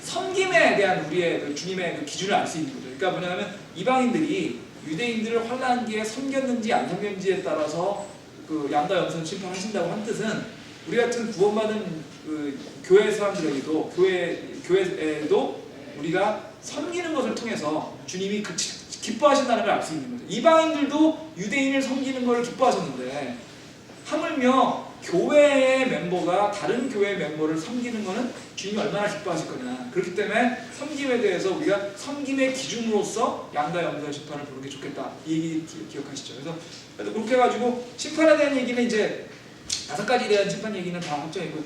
섬김에 대한 우리의 그 주님의 그 기준을 알 수 있는 거죠. 그러니까 뭐냐면 이방인들이 유대인들을 환난기에 섬겼는지 안 섬겼는지에 따라서 그 양과 염소를 심판하신다고 한 뜻은 우리 같은 구원받은 그 교회 사람들에게도 교회에도 우리가 섬기는 것을 통해서 주님이 기뻐하신다는 걸 알 수 있는 거죠. 이방인들도 유대인을 섬기는 걸 기뻐하셨는데 하물며 교회의 멤버가 다른 교회의 멤버를 섬기는 것은 주님이 얼마나 기뻐하실 거냐. 그렇기 때문에 섬김에 대해서 우리가 섬김의 기준으로서 양과 염소의 심판을 보는 게 좋겠다. 이 얘기 기억하시죠. 그래서 그렇게 해가지고 심판에 대한 얘기는 이제 5가지에 대한 심판 얘기는 다 확정이고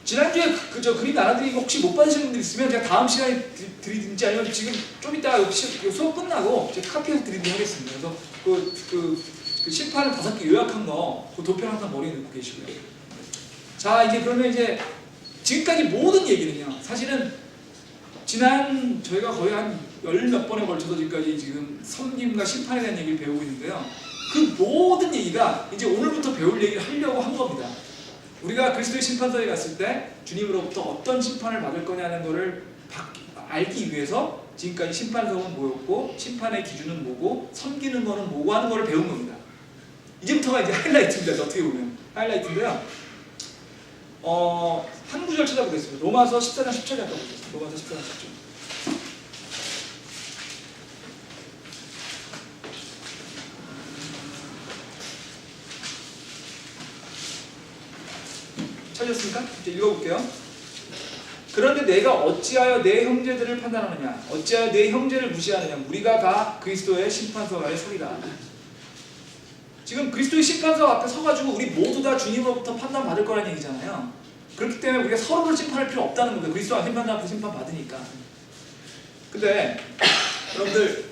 지난주에 저 그림 나눠드리고 혹시 못 받으신 분들 있으면 제가 다음 시간에 드리든지 아니면 지금 좀 이따 수업 끝나고 제가 카피해서 드리도록 하겠습니다. 그래서 그 심판을 5개 요약한 거 그 도표 항상 머리에 넣고 계시고요. 자 이제 그러면 이제 지금까지 모든 얘기는요. 사실은 지난 저희가 거의 한 10몇 번에 걸쳐서 지금까지 지금 섬김과 심판에 대한 얘기를 배우고 있는데요. 그 모든 얘기가 이제 오늘부터 배울 얘기를 하려고 한 겁니다. 우리가 그리스도의 심판석에 갔을 때 주님으로부터 어떤 심판을 받을 거냐는 것을 알기 위해서 지금까지 심판석은 뭐였고 심판의 기준은 뭐고 섬기는 거는 뭐고 하는 거를 배운 겁니다. 이제부터가 이제 하이라이트입니다. 어떻게 보면 하이라이트인데요. 한 구절 찾아보겠습니다. 로마서 14장 10절에 한번 보겠습니다. 로마서 14장 10절. 찾으셨습니까? 이제 읽어볼게요. 그런데 내가 어찌하여 내 형제들을 판단하느냐? 어찌하여 내 형제를 무시하느냐? 우리가 다 그리스도의 심판석 아래 서리라. 지금 그리스도의 심판석 앞에 서가지고 우리 모두 다 주님으로부터 판단받을 거라는 얘기잖아요. 그렇기 때문에 우리가 서로를 심판할 필요 없다는 겁니다. 그리스도 안 심판자 앞에 심판받으니까. 근데 여러분들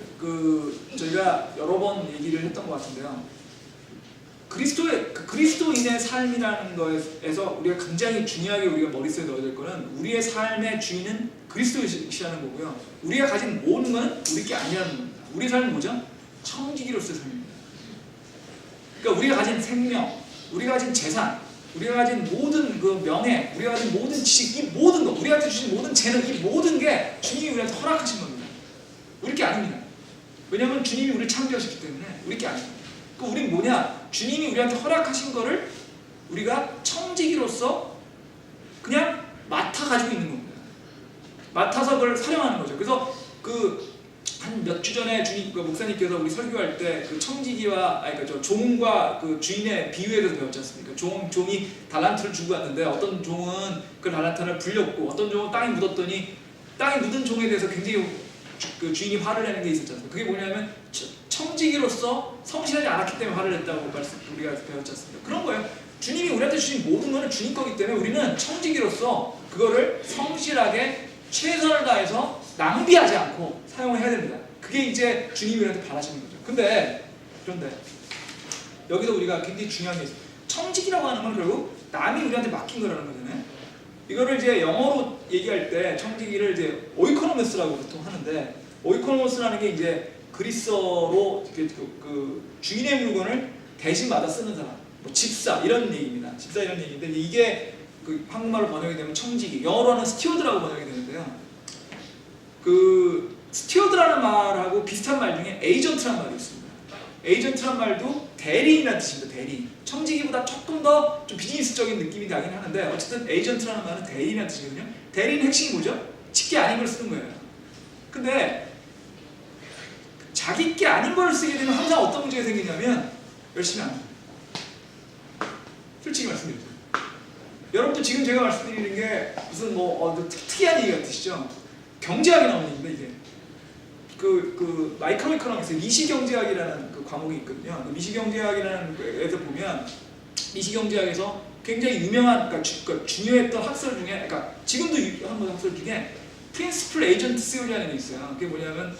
저희가 여러 번 얘기를 했던 것 같은데요. 그리스도인의 삶이라는 거에서 우리가 굉장히 중요하게 우리가 머릿속에 넣어야 될 거는 우리의 삶의 주인은 그리스도이시라는 거고요. 우리가 가진 모든 것은 우리 게 아니라는 겁니다. 우리의 삶은 뭐죠? 청지기로서의 삶입니다. 그러니까 우리가 가진 생명, 우리가 가진 재산, 우리가 가진 모든 그 명예, 우리가 가진 모든 지식, 이 모든 것, 우리한테 주신 모든 재능, 이 모든 게 주님이 우리한테 허락하신 겁니다. 우리 게 아닙니다. 왜냐하면 주님이 우리를 창조하셨기 때문에 우리 게 아닙니다. 우리는 뭐냐? 주님이 우리한테 허락하신 거를 우리가 청지기로서 그냥 맡아가지고 있는 겁니다. 맡아서 그걸 사용하는 거죠. 그래서 한 몇 주 전에 주님 목사님께서 우리 설교할 때 그 청지기와 저 종과 그 주인의 비유에 대해서 배웠지 않습니까? 종이 달란트를 주고 왔는데 어떤 종은 그 달란트를 불렸고 어떤 종은 땅에 묻었더니 땅에 묻은 종에 대해서 굉장히 그 주인이 화를 내는 게 있었지 않습니까? 그게 뭐냐면 청지기로서 성실하지 않았기 때문에 화를 냈다고 우리가 배웠지 않습니까? 그런 거예요. 주님이 우리한테 주신 모든 것은 주님 거기 때문에 우리는 청지기로서 그거를 성실하게 최선을 다해서 낭비하지 않고 사용을 해야 됩니다. 그게 이제 주님이 우리한테 바라시는 거죠. 그런데 여기서 우리가 굉장히 중요한 게 있어요. 청지기라고 하는 건 결국 남이 우리한테 맡긴 거라는 거잖아요. 이거를 이제 영어로 얘기할 때 청지기를 이제 오이코노머스라고 보통 하는데 오이코노머스라는 게 이제 그리스어로 그 주인의 물건을 대신 받아 쓰는 사람, 뭐 집사 이런 얘기입니다. 집사 이런 얘기인데 이게 그 한국말로 번역이 되면 청지기, 영어로는 스튜어드라고 번역이 되는데요. 그 스튜어드라는 말하고 비슷한 말 중에 에이전트라는 말이 있습니다. 에이전트란 말도 대리인이라는 뜻입니다. 대리인. 청지기보다 조금 더 좀 비즈니스적인 느낌이 나긴 하는데 어쨌든 에이전트라는 말은 대리인이라는 뜻이거든요. 대리인 핵심이 뭐죠? 지게 아닌 걸 쓰는 거예요. 근데 자기 게 아닌 걸 쓰게 되면 항상 어떤 문제가 생기냐면 열심히 안 해요. 솔직히 말씀드리죠. 여러분도 지금 제가 말씀드리는 게 무슨 특이한 얘기 같으시죠? 경제학이 나오는 얘기인데 이게 그 마이크로 이코노믹스 미시경제학이라는 그 과목이 있거든요. 그 미시경제학이라는 거에서 보면 미시경제학에서 굉장히 유명한 그러니까 중요했던 학설 중에 그러니까 지금도 유명한 학설 중에 프린시플 에이전트 시오리라는 게 있어요. 그게 뭐냐면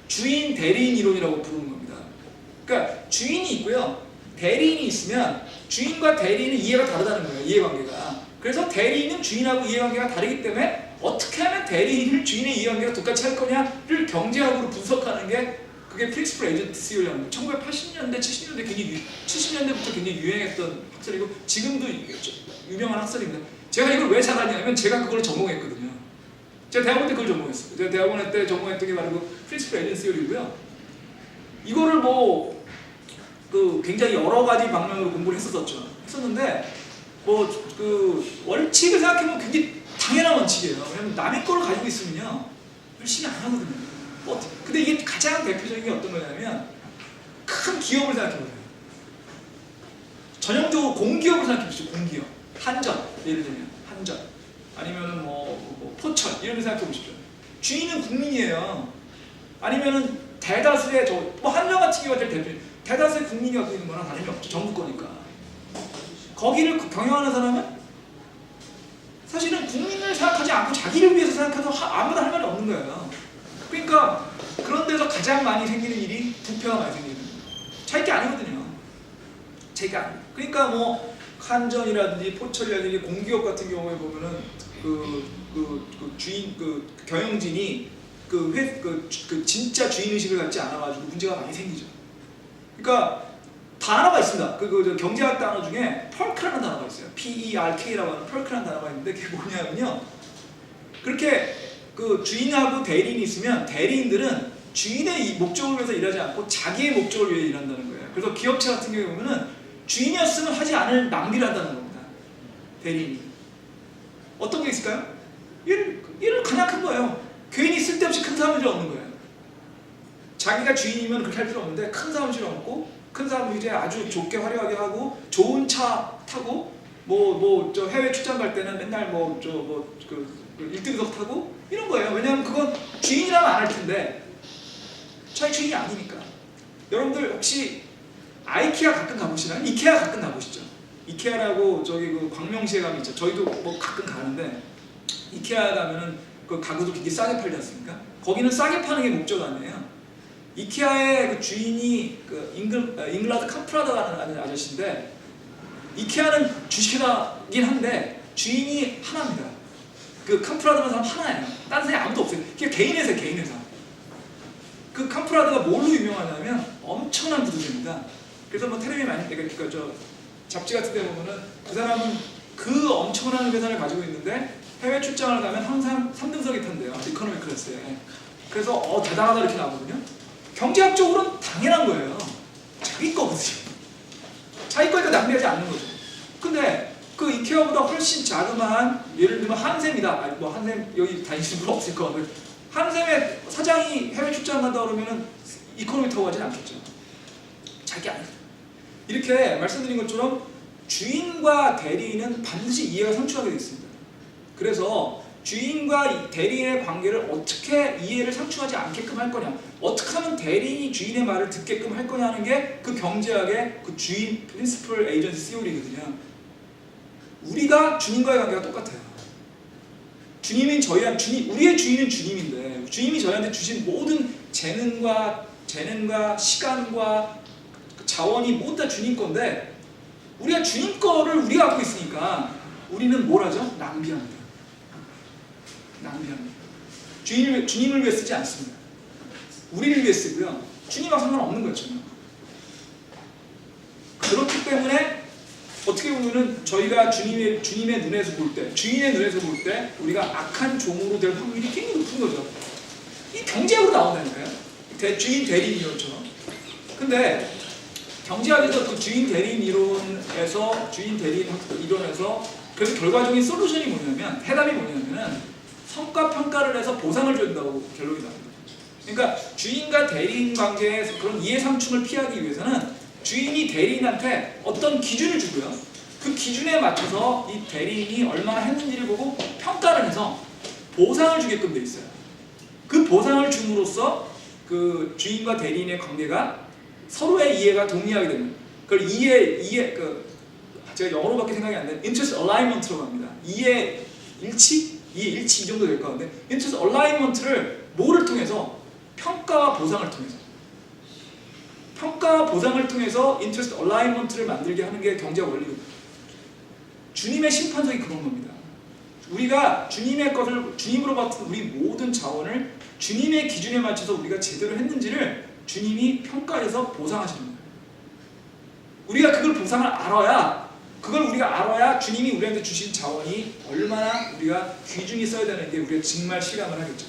주인 대리인 이론이라고 부르는 겁니다. 그러니까 주인이 있고요. 대리인이 있으면 주인과 대리인은 이해가 다르다는 거예요. 이해관계가. 그래서 대리인은 주인하고 이해관계가 다르기 때문에 어떻게 하면 대리인을 주인의 이해관계가 똑같이 할 거냐를 경제학으로 분석하는 게 그게 프린시플 에이전트 시오리라는 거예요. 1980년대, 70년대 70년대부터 굉장히 유행했던 학설이고 지금도 유명한 학설입니다. 제가 이걸 왜 잘하냐면 제가 그걸 전공했거든요. 제가 대학원 때 그걸 전공했어요. 제가 대학원 때 전공했던 게 바로 그 프린시플 에이전트 시오리고요. 이거를 굉장히 여러 가지 방면으로 공부를 했었는데 원칙을 생각해보면 굉장히 당연한 원칙이에요. 왜냐면 남의 거를 가지고 있으면요 열심히 안 하거든요. 근데 이게 가장 대표적인 게 어떤 거냐면 큰 기업을 생각해보세요. 전형적으로 공기업을 생각해보시죠. 공기업, 한전 예를 들면 한전 아니면은 포천 이런 데 생각해보십시오. 주인은 국민이에요. 아니면은 대다수의 한전 같은 경우가 제일 대표적인 대다수의 국민이 갖고 있는 거나 다름이 없죠. 정부 거니까. 거기를 경영하는 사람은 사실은 국민을 생각하지 않고 자기를 위해서 생각해서 아무도 할 말이 없는 거예요. 그러니까 그런 데서 가장 많이 생기는 일이 부패가 많이 생기는 거예요. 자기 게 아니거든요. 자기 게 아니에요. 그러니까 한전이라든지 포철이라든지 공기업 같은 경우에 보면은 주인 경영진이 진짜 주인 의식을 갖지 않아가지고 문제가 많이 생기죠. 그러니까 단어가 있습니다. 경제학 단어 중에 펄크라는 단어가 있어요. PERK라고 하는 펄크라는 단어가 있는데 그게 뭐냐면요. 그렇게 주인하고 대리인이 있으면 대리인들은 주인의 목적을 위해서 일하지 않고 자기의 목적을 위해 일한다는 거예요. 그래서 기업체 같은 경우에 보면은 주인이었으면 하지 않을 낭비를 한다는 겁니다. 대리인이. 어떤 게 있을까요? 얘를 그냥 큰 거예요. 괜히 쓸데없이 큰 사무실 없는 거예요. 자기가 주인이면 그렇게 할 필요 없는데 큰 사무실 없고 큰 사무실에 아주 좋게 화려하게 하고 좋은 차 타고 해외 출장 갈 때는 맨날 1등석 타고 이런 거예요. 왜냐하면 그건 주인이라면 안 할 텐데 자기 주인이 아니니까. 여러분들 혹시 아이케아 가끔 가보시나요? 이케아 가끔 가보시죠. 이케아라고 광명시에 가면 있죠. 저희도 가끔 가는데 이케아 가면은 그 가구도 굉장히 싸게 팔지 않습니까? 거기는 싸게 파는 게 목적 아니에요. 이케아의 주인이 잉글라드 캄프라드라는 아저씨인데 이케아는 주식회사긴 한데 주인이 하나입니다. 캄프라드라는 사람 하나예요. 다른 사람이 아무도 없어요. 그게 개인 회사예요. 개인 회사. 캄프라드가 뭘로 유명하냐면 엄청난 구두쇠입니다. 그래서 텔레비에 많이 잡지 같은 데 보면은 그 사람은 그 엄청난 회사를 가지고 있는데 해외 출장을 가면 항상 3등석에 탄대요. 이코노미 클래스에. 그래서 대단하다 이렇게 나오거든요. 경제학적으로는 당연한 거예요. 자기 거거든요. 자기 거니까 낭비하지 않는 거죠. 근데 이케아보다 훨씬 자그마한 예를 들면 한샘이다. 한샘 여기 다니시는 분 없을 거 같아요. 한샘의 사장이 해외 출장 간다 그러면은 이코노미 타고 가진 않겠죠. 자기 아니에요. 이렇게 말씀드린 것처럼 주인과 대리인은 반드시 이해가 상충하게 되어 있습니다. 그래서 주인과 대리인의 관계를 어떻게 이해를 상충하지 않게끔 할 거냐, 어떻게 하면 대리인이 주인의 말을 듣게끔 할 거냐 하는 게 주인 프린시플 에이전트 시오리거든요. 우리가 주님과의 관계가 똑같아요. 우리의 주인은 주님인데 주님이 저희한테 주신 모든 재능과 시간과 자원이 모두 다 주님 건데 우리가 주님 거를 우리가 갖고 있으니까 우리는 뭘 하죠? 낭비합니다. 주님을 위해 쓰지 않습니다. 우리를 위해 쓰고요. 주님하고 상관없는 거죠. 그렇기 때문에 어떻게 보면은 저희가 주님의 눈에서 볼 때, 주인의 눈에서 볼 때 우리가 악한 종으로 될 확률이 굉장히 높은 거죠. 이 경제학으로 나온다니까요. 주인 대리인 이론처럼. 근데 경제학에서 그 주인 대리인 이론에서 그래서 결과적인 솔루션이 뭐냐면 해답이 뭐냐면은 성과 평가를 해서 보상을 준다고 결론이 납니다. 그러니까 주인과 대리인 관계에서 그런 이해상충을 피하기 위해서는 주인이 대리인한테 어떤 기준을 주고요. 그 기준에 맞춰서 이 대리인이 얼마나 했는지를 보고 평가를 해서 보상을 주게끔 돼 있어요. 그 보상을 줌으로써 그 주인과 대리인의 관계가 서로의 이해가 동의하게 되는 그걸 제가 영어로밖에 생각이 안 나는 interest alignment라고 합니다. 이해 일치 이 정도 될 것 같은데 interest alignment를 뭐를 통해서 평가와 보상을 통해서 interest alignment를 만들게 하는 게 경제학 원리거든요. 주님의 심판석이 그런 겁니다. 우리가 주님의 것을 주님으로 받은 우리 모든 자원을 주님의 기준에 맞춰서 우리가 제대로 했는지를 주님이 평가해서 보상하시는 거예요. 우리가 그걸 보상을 알아야 주님이 우리한테 주신 자원이 얼마나 우리가 귀중히 써야 되는지 우리가 정말 실감을 하겠죠.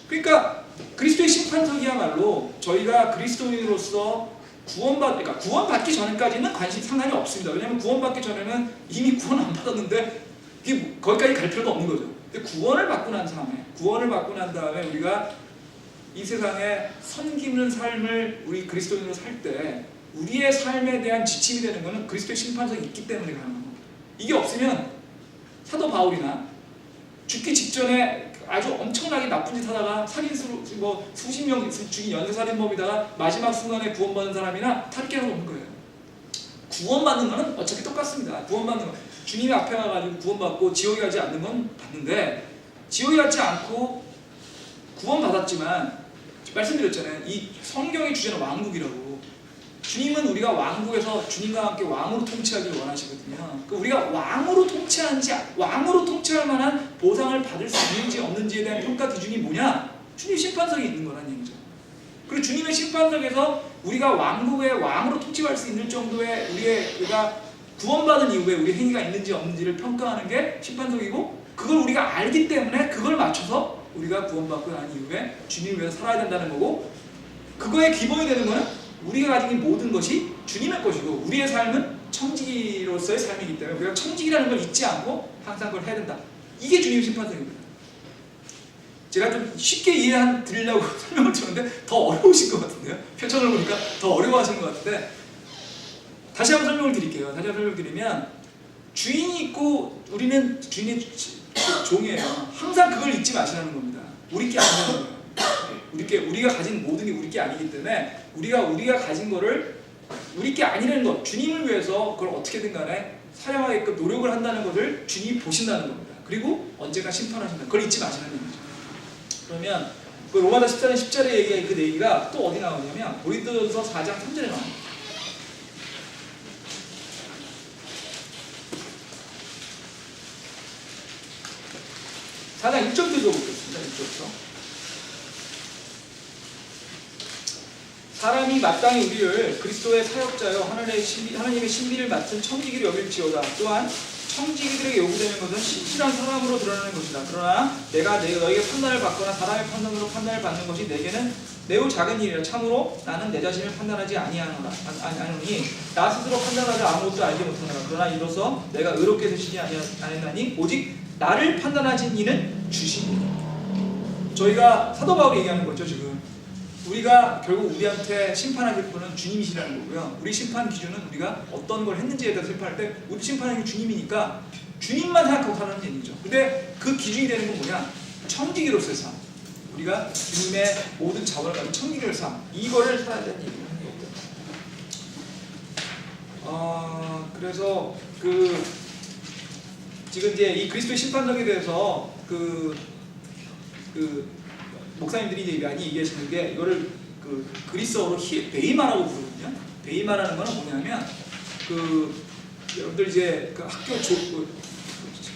그러니까 그리스도의 심판석이야말로 저희가 그리스도인으로서 구원받기 전까지는 상관이 없습니다. 왜냐하면 구원받기 전에는 이미 구원 안 받았는데 거기까지 갈 필요도 없는 거죠. 근데 구원을 받고 난 다음에 우리가 이 세상에 섬기는 삶을 우리 그리스도인으로 살 때 우리의 삶에 대한 지침이 되는 것은 그리스도의 심판석이 있기 때문에 가능한 겁니다. 이게 없으면 사도 바울이나 죽기 직전에 아주 엄청나게 나쁜 짓 하다가 살인수로 수십 명 죽인 연쇄살인범이다가 마지막 순간에 구원받은 사람이나 다를 게 없는 거예요. 구원받는 거는 어차피 똑같습니다. 구원받는 거 주님 앞에 가가지고 구원받고 지옥에 가지 않는 건 받는데 지옥에 가지 않고 구원받았지만 말씀드렸잖아요. 이 성경의 주제는 왕국이라고. 주님은 우리가 왕국에서 주님과 함께 왕으로 통치하기를 원하시거든요. 우리가 왕으로 통치할 만한 보상을 받을 수 있는지 없는지에 대한 평가 기준이 뭐냐? 주님의 심판석이 있는 거라는 얘기죠. 그리고 주님의 심판석에서 우리가 왕국의 왕으로 통치할 수 있는 정도의 우리가 구원받은 이후에 우리 행위가 있는지 없는지를 평가하는 게 심판석이고 그걸 우리가 알기 때문에 그걸 맞춰서 우리가 구원받고 난 이후에 주님을 위해서 살아야 된다는 거고 그거의 기본이 되는 거는 우리가 가진 모든 것이 주님의 것이고 우리의 삶은 청지기로서의 삶이기 때문에 우리가 청지기라는 걸 잊지 않고 항상 그걸 해야 된다. 이게 주님의 심판석입니다. 제가 좀 쉽게 드리려고 설명을 드렸는데 더 어려우신 것 같은데요. 표정을 보니까 더 어려워하시는 것 같은데 다시 한번 설명을 드리면 주인이 있고 우리는 주인의 종이에요. 항상 그걸 잊지 마시라는 겁니다. 우리 게 아니라는 거예요. 우리가 가진 모든 게 우리 게 아니기 때문에 우리가 가진 거를 우리 게 아니라는 것 주님을 위해서 그걸 어떻게든 간에 사용하게끔 노력을 한다는 것을 주님이 보신다는 겁니다. 그리고 언젠가 심판하신다. 그걸 잊지 마시라는 얘기죠. 그러면 그 로마서 14장 10절에 얘기한 그 얘기가 또 어디 나오냐면 고린도전서 4장 3절에 나옵니다. 4장 1절부터 읽어보겠습니다. 1절부터. 사람이 마땅히 우리를 그리스도의 사역자여 하나님의 신비를 맡은 청지기로 여길지어다. 또한 청지기들에게 요구되는 것은 신실한 사람으로 드러나는 것이다. 그러나 내가 너에게 판단을 받거나 사람의 판단으로 판단을 받는 것이 내게는 매우 작은 일이라. 참으로 나는 내 자신을 판단하지 아니하노니 나 스스로 판단하지 아무것도 알지 못하노라. 그러나 이로써 내가 의롭게 되시지 아니하나니 오직 나를 판단하신 이는 주시니라. 저희가 사도 바울이 얘기하는 거죠. 지금 우리가 결국 우리한테 심판하실 분은 주님이시라는 거고요. 우리 심판 기준은 우리가 어떤 걸 했는지에 대해서 심판할 때 우리 심판하는 게 주님이니까 주님만 생각하고 살라는 얘기죠. 근데 그 기준이 되는 건 뭐냐? 청지기로서의 삶. 우리가 주님의 모든 자원을 가진 청지기로서의 삶. 이거를 살아야 되는 얘기를 하는 거고요. 그래서 지금 이제 이 그리스도의 심판석에 대해서 목사님들이 이제 많이 얘기하시는 게 이거를 그리스어로 베이마라고 부르거든요. 베이마라는 거는 뭐냐면 여러분들 이제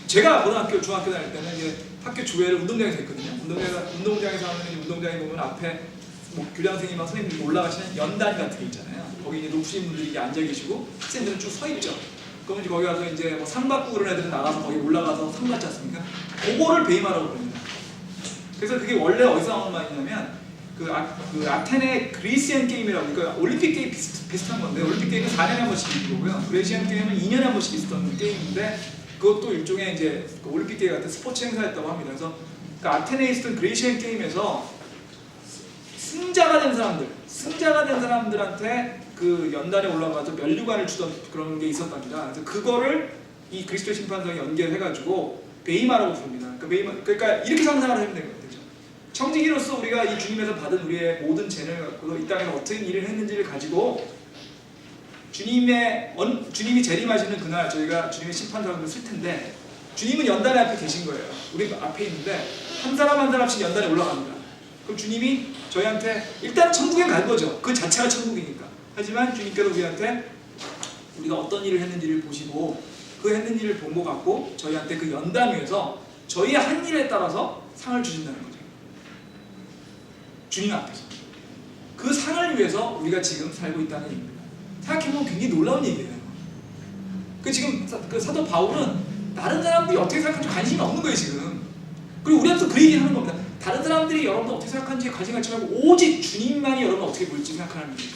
제가 고등학교 중학교 다닐 때는 이제 학교 조회를 운동장에서 했거든요. 운동장에서 하면 운동장에 보면 앞에 교장 선생님과 선생님들이 올라가시는 연단 같은 게 있잖아요. 거기 이제 높으신 분들이 이제 앉아 계시고 학생들은 쭉 서 있죠. 그러면 이제 거기 가서 이제 상 받고 그런 애들은 나가서 거기 올라가서 상 받지 않습니까? 그거를 베이마라고 부릅니다. 그래서 그게 원래 어디서 나오는 말이냐면 그 아테네 그리시안 게임이라고, 그러니까 올림픽 게임 비슷한 건데, 올림픽 게임은 4년에 한 번씩 있는 거고요. 그리시안 게임은 2년에 한 번씩 있었던 게임인데, 그것도 일종의 이제 그 올림픽 게임 같은 스포츠 행사였다고 합니다. 그래서 그 아테네에 있었던 그리시안 게임에서 승자가 된 사람들한테 그 연단에 올라가서 면류관을 주던 그런 게 있었답니다. 그래서 그거를 이 그리스도 심판상에 연결해가지고 베이마라고 부릅니다. 그러니까 이렇게 상상을 하면 되는 거죠. 청지기로서 우리가 이 주님에서 받은 우리의 모든 재능을 갖고 이 땅에서 어떤 일을 했는지를 가지고 주님이 재림하시는 그날 저희가 주님의 심판상을 쓸 텐데, 주님은 연단의 앞에 계신 거예요. 우리 앞에 있는데 한 사람 한 사람씩 연단에 올라갑니다. 그럼 주님이 저희한테 일단 천국에 갈 거죠. 그 자체가 천국이니까. 하지만 주님께서 우리한테 우리가 어떤 일을 했는지를 보시고 그 했는 일을 본 것 같고 저희한테 그 연단 위에서 저희의 한 일에 따라서 상을 주신다는 거죠. 주님 앞에서. 그 상을 위해서 우리가 지금 살고 있다는 얘기입니다. 생각해보면 굉장히 놀라운 얘기예요. 지금 그 사도 바울은 다른 사람들이 어떻게 생각하는지 관심이 없는 거예요 지금. 그리고 우리한테 그 얘기를 하는 겁니다. 다른 사람들이 여러분들 어떻게 생각하는지 관심 갖지 말고 오직 주님만이 여러분 어떻게 볼지 생각하는 거예요.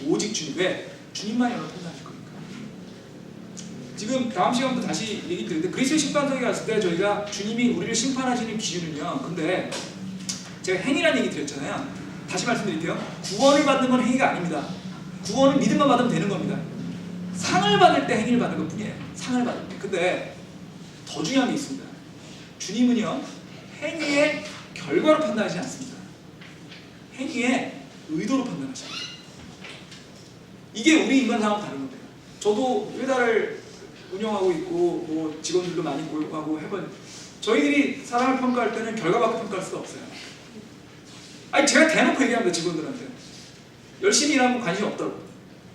오직 주님. 왜? 주님만이 여러분 판단하실 거니까. 지금 다음 시간부터 다시 얘기 드리는데, 그리스도 심판석에 갔을 때 저희가 주님이 우리를 심판하시는 기준은요, 근데 제가 행위라는 얘기 드렸잖아요. 다시 말씀드릴게요. 구원을 받는 건 행위가 아닙니다. 구원은 믿음만 받으면 되는 겁니다. 상을 받을 때 행위를 받는 것 뿐이에요. 상을 받을 때. 근데 더 중요한 게 있습니다. 주님은요, 행위의 결과로 판단하지 않습니다. 행위의 의도로 판단하십니다. 이게 우리 인간상하고 다른 겁니다. 저도 회사를 운영하고 있고 뭐 직원들도 많이 고용하고 해본, 저희들이 사람을 평가할 때는 결과밖에 평가할 수가 없어요. 아니 제가 대놓고 얘기합니다. 직원들한테 열심히 일하면 관심이 없다고.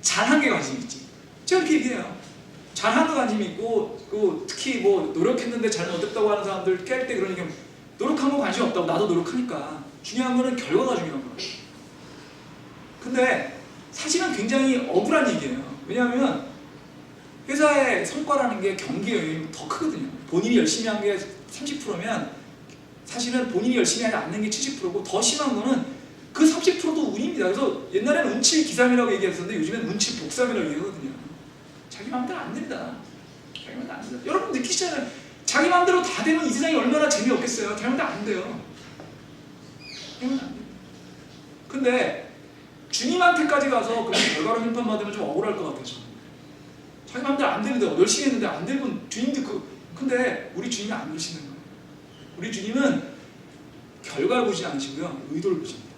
잘한 게 관심이 있지. 제가 그렇게 얘기해요. 잘한 거 관심이 있고, 특히 뭐 노력했는데 잘 못했다고 하는 사람들 깰 때 그러니까 노력한 거 관심 없다고. 나도 노력하니까. 중요한 거는 결과가 중요한 거예요. 근데 사실은 굉장히 억울한 얘기예요. 왜냐하면 회사의 성과라는 게 경기에 의하면 더 크거든요. 본인이 열심히 한 게 30%면 사실은 본인이 열심히 하지 않는 게 70%고, 더 심한 거는 그 30%도 운입니다. 그래서 옛날에는 운칠 기삼이라고 얘기했었는데 요즘엔 운칠 복삼이라고 얘기하거든요. 자기 마음대로 안 된다. 자기 마음대로 안 된다. 여러분 느끼시잖아요. 자기 마음대로 다 되면 이 세상이 얼마나 재미없겠어요. 자기 마음대로 안 돼요. 자기 마음대로 안 돼요. 근데 주님한테까지 가서 그 결과로 심판받으면 좀 억울할 것 같아요. 자기 마음대로 안 되는데, 열심히 했는데 안 되면 주님도 근데 우리 주님이 안 그러시는 거예요. 우리 주님은 결과를 보지 않으시고요, 의도를 보십니다.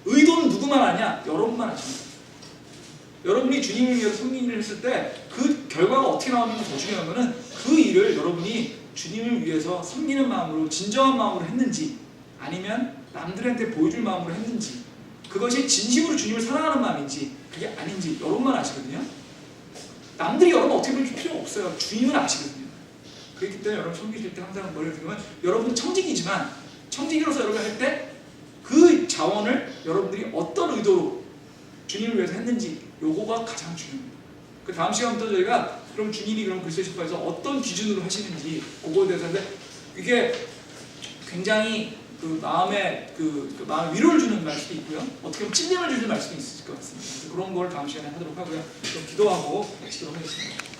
의도는 누구만 아냐? 여러분만 아십니다. 여러분이 주님을 위해서 섬긴 일을 했을 때 그 결과가 어떻게 나오는 게 더 중요한 거는 그 일을 여러분이 주님을 위해서 섬기는 마음으로, 진정한 마음으로 했는지, 아니면 남들한테 보여줄 마음으로 했는지, 그것이 진심으로 주님을 사랑하는 마음인지 그게 아닌지 여러분만 아시거든요. 남들이 여러분 어떻게 보일 필요 없어요. 주님은 아시거든요. 그렇기 때문에 여러분 섬기실 때 항상 머리를 들면, 여러분은 청지기지만 청지기로서 여러분 할 때 그 자원을 여러분들이 어떤 의도로 주님을 위해서 했는지, 요거가 가장 중요합니다. 그 다음 시간부터 저희가 그럼 주님이 그럼 그리스도 심판에서 어떤 기준으로 하시는지 그거에 대해서 하는데, 이게 굉장히 그 마음에 마음 위로를 주는 말씀도 있고요, 어떻게 보면 찔림을 주는 말씀도 있을 것 같습니다. 그래서 그런 걸 다음 시간에 하도록 하고요. 좀 기도하고 마치도록 하겠습니다.